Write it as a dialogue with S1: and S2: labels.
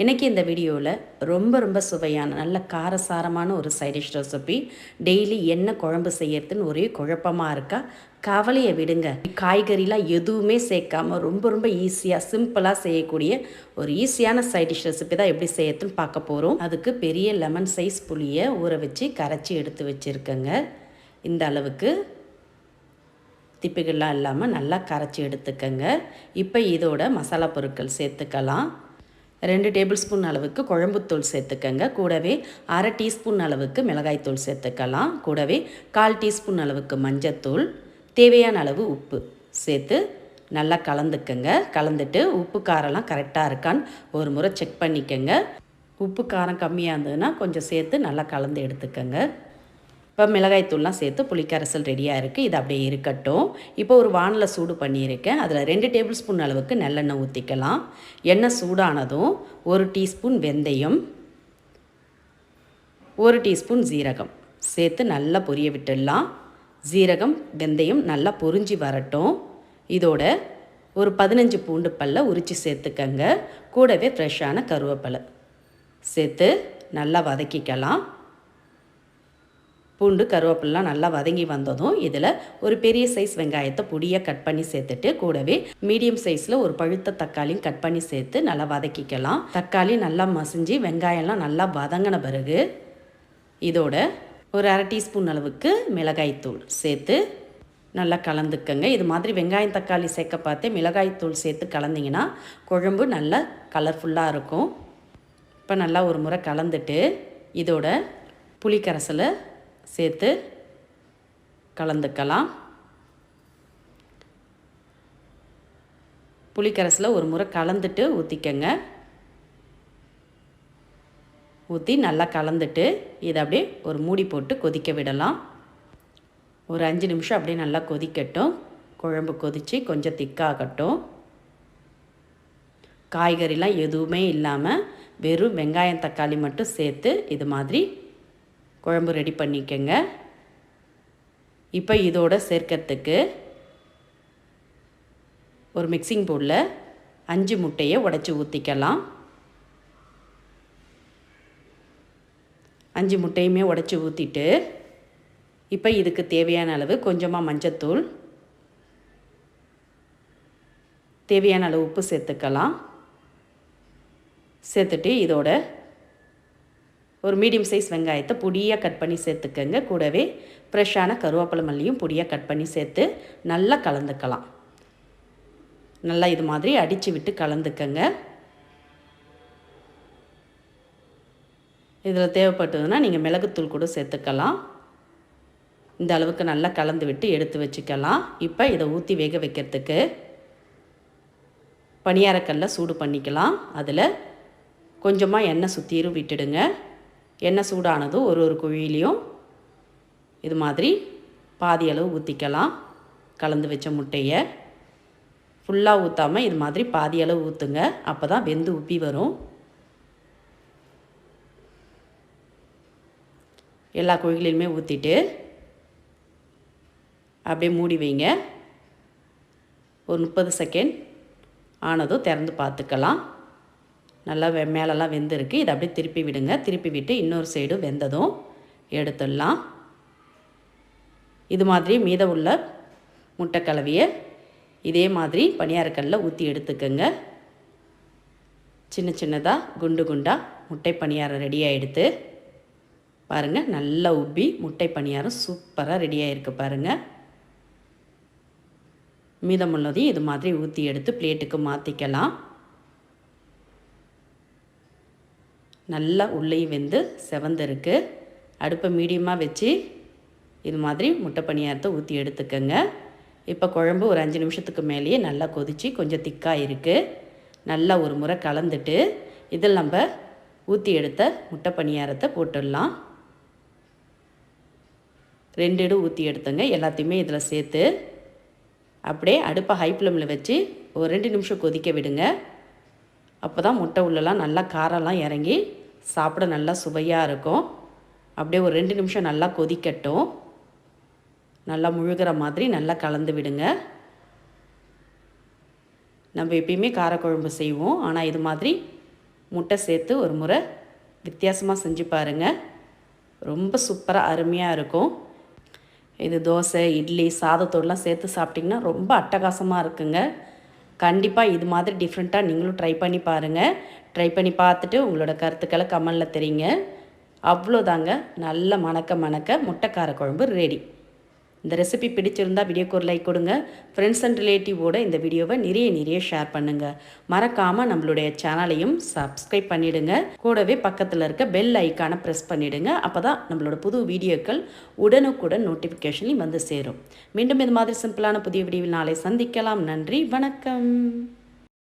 S1: இன்றைக்கி இந்த வீடியோவில் ரொம்ப சுவையான நல்ல காரசாரமான ஒரு சைடிஷ் ரெசிபி. டெய்லி என்ன குழம்பு செய்யறதுன்னு ஒரே குழப்பமாக இருக்கா? கவலையை விடுங்க. காய்கறிலாம் எதுவுமே சேர்க்காம ரொம்ப ஈஸியாக சிம்பிளாக செய்யக்கூடிய ஒரு ஈஸியான சைடிஷ் ரெசிபி தான் எப்படி செய்யறதுன்னு பார்க்க போகிறோம். அதுக்கு பெரிய லெமன் சைஸ் புளியை ஊற வச்சு கரைச்சி எடுத்து வச்சுருக்கேங்க. இந்த அளவுக்கு திப்பிகள்லாம் இல்லாமல் நல்லா கரைச்சி எடுத்துக்கங்க. இப்போ இதோட மசாலா பொருட்கள் சேர்த்துக்கலாம். 2 டேபிள் ஸ்பூன் அளவுக்கு குழம்புத்தூள் சேர்த்துக்கங்க. கூடவே அரை டீஸ்பூன் அளவுக்கு மிளகாய்த்தூள் சேர்த்துக்கலாம். கூடவே 1/4 டீஸ்பூன் அளவுக்கு மஞ்சத்தூள், தேவையான அளவு உப்பு சேர்த்து நல்லா கலந்துக்கங்க. கலந்துட்டு உப்பு காரம்லாம் கரெக்டாக இருக்கான்னு ஒரு முறை செக் பண்ணிக்கங்க. உப்பு காரம் கம்மியாக இருந்ததுன்னா கொஞ்சம் சேர்த்து நல்லா கலந்து எடுத்துக்கங்க. இப்போ மிளகாய்த்தூள்லாம் சேர்த்து புளிக்கரைசல் ரெடியாக இருக்குது. இது அப்படியே இருக்கட்டும். இப்போ ஒரு வானலை சூடு பண்ணியிருக்கேன். அதில் 2 டேபிள் ஸ்பூன் அளவுக்கு நல்லெண்ணெய் ஊற்றிக்கலாம். எண்ணெய் சூடானதும் 1 டீஸ்பூன் வெந்தயம், 1 டீஸ்பூன் ஜீரகம் சேர்த்து நல்லா பொரிய விட்டுடலாம். ஜீரகம் வெந்தயம் நல்லா பொரிஞ்சு வரட்டும். இதோட ஒரு 15 பூண்டு பல்லை உரித்து சேர்த்துக்கங்க. கூடவே ஃப்ரெஷ்ஷான கருவேப்பிலை சேர்த்து நல்லா வதக்கிக்கலாம். பூண்டு கருவேப்பிலாம் நல்லா வதங்கி வந்ததும் இதில் ஒரு பெரிய சைஸ் வெங்காயத்தை பொடியாக கட் பண்ணி சேர்த்துட்டு கூடவே மீடியம் சைஸில் ஒரு பழுத்த தக்காளியும் கட் பண்ணி சேர்த்து நல்லா வதக்கிக்கலாம். தக்காளி நல்லா மசிஞ்சு வெங்காயம்லாம் நல்லா வதங்கின பிறகு இதோட ஒரு அரை டீஸ்பூன் அளவுக்கு மிளகாய்த்தூள் சேர்த்து நல்லா கலந்துக்கங்க. இது மாதிரி வெங்காயம் தக்காளி சேர்க்க பார்த்து மிளகாய்த்தூள் சேர்த்து கலந்திங்கன்னா குழம்பு நல்லா கலர்ஃபுல்லாக இருக்கும். இப்போ நல்லா ஒரு முறை கலந்துட்டு இதோட புளிக்கரைசலை சேர்த்து கலந்துக்கலாம். புளிக்கரைசலை ஒரு முறை கலந்துட்டு ஊற்றிக்கங்க. ஊற்றி நல்லா கலந்துட்டு இதை அப்படியே ஒரு மூடி போட்டு கொதிக்க விடலாம். ஒரு 5 நிமிஷம் அப்படியே நல்லா கொதிக்கட்டும். குழம்பு கொதித்து கொஞ்சம் திக்காகட்டும். காய்கறிலாம் எதுவுமே இல்லாமல் வெறும் வெங்காயம் தக்காளி மட்டும் சேர்த்து இது மாதிரி குழம்பு ரெடி பண்ணிக்கங்க. இப்போ இதோட சேர்க்கறதுக்கு ஒரு மிக்சிங் பவுலில் 5 முட்டையை உடைச்சி ஊற்றிக்கலாம். 5 முட்டையுமே உடைச்சி ஊற்றிட்டு இப்போ இதுக்கு தேவையான அளவு கொஞ்சமாக மஞ்சத்தூள், தேவையான அளவு உப்பு சேர்த்துக்கலாம். சேர்த்துட்டு இதோட ஒரு மீடியம் சைஸ் வெங்காயத்தை பொடியாக கட் பண்ணி சேர்த்துக்கங்க. கூடவே ஃப்ரெஷ்ஷான கருவேப்பிலை மல்லியும் பொடியாக கட் பண்ணி சேர்த்து நல்லா கலந்துக்கலாம். நல்லா இது மாதிரி அடித்து விட்டு கலந்துக்கங்க. இதில் தேவைப்பட்டதுன்னா நீங்கள் மிளகுத்தூள் கூட சேர்த்துக்கலாம். இந்த அளவுக்கு நல்லா கலந்து விட்டு எடுத்து வச்சுக்கலாம். இப்போ இதை ஊற்றி வேக வைக்கிறதுக்கு பணியாரக்கல்லை சூடு பண்ணிக்கலாம். அதில் கொஞ்சமாக எண்ணெய் சுற்றிரும் விட்டுடுங்க. எண்ணெய் சூடானதும் ஒரு குழியிலையும் இது மாதிரி பாதி அளவு ஊற்றிக்கலாம். கலந்து வச்ச முட்டையை ஃபுல்லாக ஊற்றாமல் இது மாதிரி பாதி அளவு ஊற்றுங்க. அப்போ தான் வெந்து உப்பி வரும். எல்லா குழிகளிலுமே ஊற்றிட்டு அப்படியே மூடி வைங்க. ஒரு 30 செகண்ட் ஆனதும் திறந்து பார்த்துக்கலாம். நல்லா மேலெல்லாம் வெந்திருக்கு. இதை அப்படியே திருப்பி விடுங்க. திருப்பி விட்டு இன்னொரு சைடு வெந்ததும் எடுத்துடலாம். இது மாதிரி மீதம் உள்ள முட்டை கலவையை இதே மாதிரி பணியாரக்கல்லில் ஊற்றி எடுத்துக்கோங்க. சின்னதாக குண்டாக முட்டை பணியாரம் ரெடி ஆகிடுது. பாருங்கள், நல்லா உப்பி முட்டை பணியாரம் சூப்பராக ரெடி ஆகிருக்கு பாருங்கள். மீதமுள்ளதையும் இது மாதிரி ஊற்றி எடுத்து பிளேட்டுக்கு மாற்றிக்கலாம். நல்லா உள்ளேயும் வெந்து செவந்திருக்கு. அடுப்பை மீடியமாக வச்சு இது மாதிரி முட்டை பணியாரத்தை ஊற்றி எடுத்துக்கங்க. இப்போ குழம்பு ஒரு 5 நிமிஷத்துக்கு மேலேயே நல்லா கொதித்து கொஞ்சம் திக்காக இருக்குது. நல்லா ஒரு முறை கலந்துட்டு இதில் நம்ம ஊற்றி எடுத்த முட்டை பணியாரத்தை போட்டுடலாம். 2 இடு ஊற்றி எடுத்துங்க. எல்லாத்தையுமே இதில் சேர்த்து அப்படியே அடுப்பை ஹை ஃப்ளேமில் வச்சு ஒரு 2 நிமிஷம் கொதிக்க விடுங்க. அப்போ தான் முட்டை உள்ளலாம் நல்லா காரம்லாம் இறங்கி சாப்பிட நல்லா சுவையாக இருக்கும். அப்படியே ஒரு 2 நிமிஷம் நல்லா கொதிக்கட்டும். நல்லா முழுகிற மாதிரி நல்லா கலந்து விடுங்க. நம்ம எப்பயுமே காரக்குழம்பு செய்வோம், ஆனால் இது மாதிரி முட்டை சேர்த்து ஒரு முறை வித்தியாசமாக செஞ்சு பாருங்கள். ரொம்ப சூப்பராக அருமையாக இருக்கும். இது தோசை, இட்லி, சாதத்தோடலாம் சேர்த்து சாப்பிட்டிங்கன்னா ரொம்ப அட்டகாசமாக இருக்குங்க. கண்டிப்பாக இது மாதிரி டிஃப்ரெண்ட்டாக நீங்களும் ட்ரை பண்ணி பாருங்கள். ட்ரை பண்ணி பார்த்துட்டு உங்களோட கருத்துக்களை கமெண்டில் தெரியுங்க. அவ்வளோதாங்க, நல்ல மணக்க முட்டைக்கார குழம்பு ரெடி. இந்த ரெசிபி பிடிச்சிருந்தால் வீடியோக்கு ஒரு லைக் கொடுங்க. ஃப்ரெண்ட்ஸ் அண்ட் ரிலேட்டிவோட இந்த வீடியோவை நிறைய ஷேர் பண்ணுங்கள். மறக்காமல் நம்மளுடைய சேனலையும் சப்ஸ்கிரைப் பண்ணிவிடுங்க. கூடவே பக்கத்தில் இருக்க பெல் ஐக்கானை ப்ரெஸ் பண்ணிவிடுங்க. அப்போ தான் நம்மளோட புது வீடியோக்கள் உடனுக்குடன் நோட்டிஃபிகேஷனையும் வந்து சேரும். மீண்டும் இது மாதிரி சிம்பிளான புதிய வீடியோவில் நாளை சந்திக்கலாம். நன்றி, வணக்கம்.